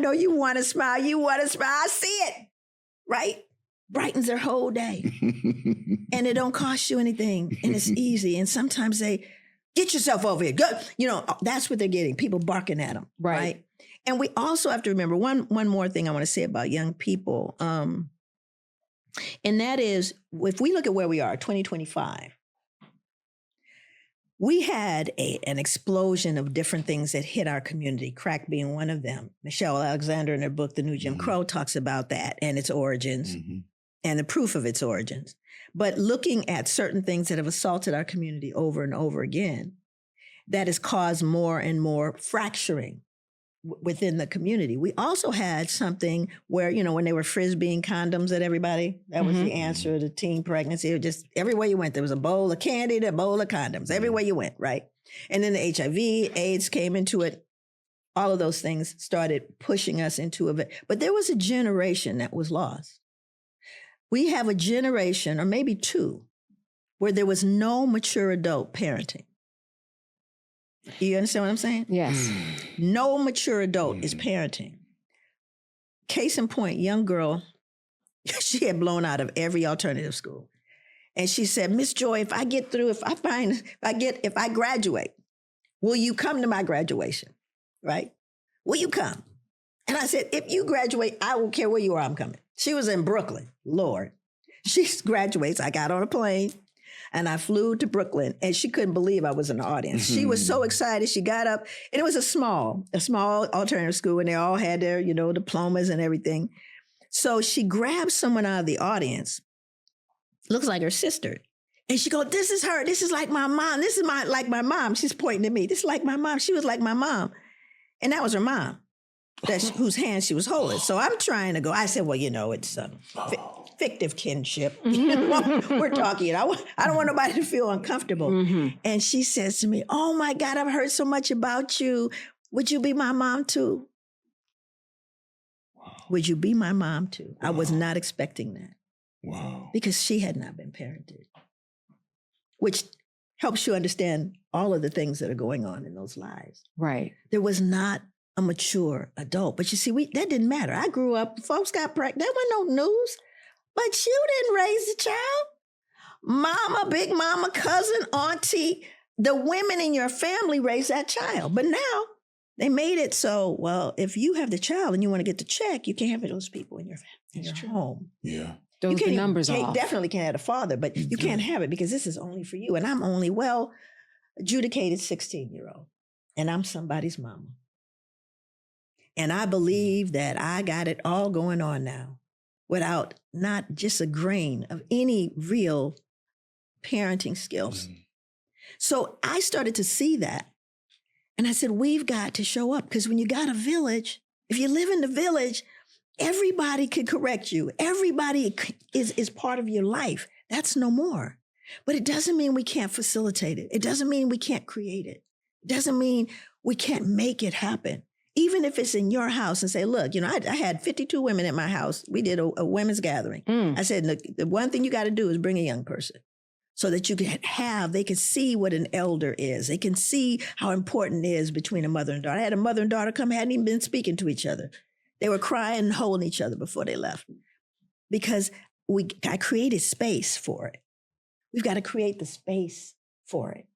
know you want to smile. You want to smile. I see it. Right? Brightens their whole day. And it don't cost you anything. And it's easy. And sometimes they, get yourself over here. Go. You know, that's what they're getting. People barking at them. Right? And we also have to remember one more thing I want to say about young people. And that is, if we look at where we are, 2025, we had an explosion of different things that hit our community, crack being one of them. Michelle Alexander in her book, The New Jim Crow, talks about that and its origins and the proof of its origins. But looking at certain things that have assaulted our community over and over again, that has caused more and more fracturing within the community. We also had something where, you know, when they were frisbeeing condoms at everybody, that was the answer to teen pregnancy. It just everywhere you went, there was a bowl of candy, a bowl of condoms, everywhere you went, right? And then the HIV, AIDS came into it. All of those things started pushing us into it. But there was a generation that was lost. We have a generation, or maybe two, where there was no mature adult parenting. You understand what I'm saying? Yes. No mature adult is parenting. Case in point, young girl, she had blown out of every alternative school. And she said, Miss Joy, if I get through, if I graduate, will you come to my graduation? Right? Will you come? And I said, if you graduate, I don't care where you are, I'm coming. She was in Brooklyn, Lord. She graduates, I got on a plane. And I flew to Brooklyn, and she couldn't believe I was in the audience. She was so excited. She got up, and it was a small alternative school, and they all had their, you know, diplomas and everything. So she grabbed someone out of the audience, looks like her sister, and she goes, "This is her. This is like my mom. This is like my mom." She's pointing at me. This is like my mom. She was like my mom, and that was her mom, whose hand she was holding. So I'm trying to go. I said, "Well, you know, it's fictive kinship. We're talking. I don't want nobody to feel uncomfortable." And she says to me, "Oh my God, I've heard so much about you. Would you be my mom too?" Wow. Would you be my mom too? Wow. I was not expecting that. Wow. Because she had not been parented, which helps you understand all of the things that are going on in those lives. Right. There was not a mature adult. But you see, that didn't matter. I grew up, folks got pregnant. There wasn't no news. But you didn't raise the child. Mama, big mama, cousin, auntie, the women in your family raised that child. But now they made it so, well, if you have the child and you want to get the check, you can't have those people in your home. Yeah. Those the numbers off. Definitely can't have a father, but you can't have it because this is only for you. And I'm only adjudicated 16-year-old. And I'm somebody's mama. And I believe that I got it all going on now, without not just a grain of any real parenting skills. So I started to see that. And I said, we've got to show up, because when you got a village, if you live in the village, everybody could correct you. Everybody is part of your life. That's no more. But it doesn't mean we can't facilitate it. It doesn't mean we can't create it. It doesn't mean we can't make it happen. Even if it's in your house, and say, look, you know, I had 52 women at my house. We did a women's gathering. I said, look, the one thing you got to do is bring a young person so that they can see what an elder is. They can see how important it is between a mother and daughter. I had a mother and daughter come, hadn't even been speaking to each other. They were crying and holding each other before they left, because I created space for it. We've got to create the space for it.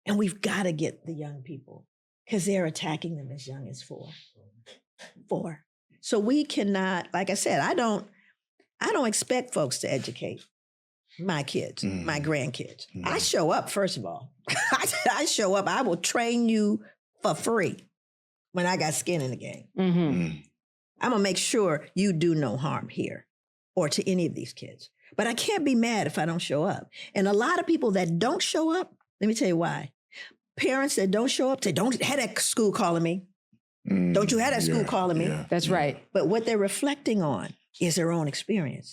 And we've got to get the young people, because they're attacking them as young as 4. So we cannot, like I said, I don't expect folks to educate my kids, my grandkids. I show up, first of all. I show up. I will train you for free when I got skin in the game. I'm going to make sure you do no harm here or to any of these kids. But I can't be mad if I don't show up. And a lot of people that don't show up, let me tell you why. Parents that don't show up say, don't have that school calling me. Don't you have that school calling me. That's right. But what they're reflecting on is their own experience.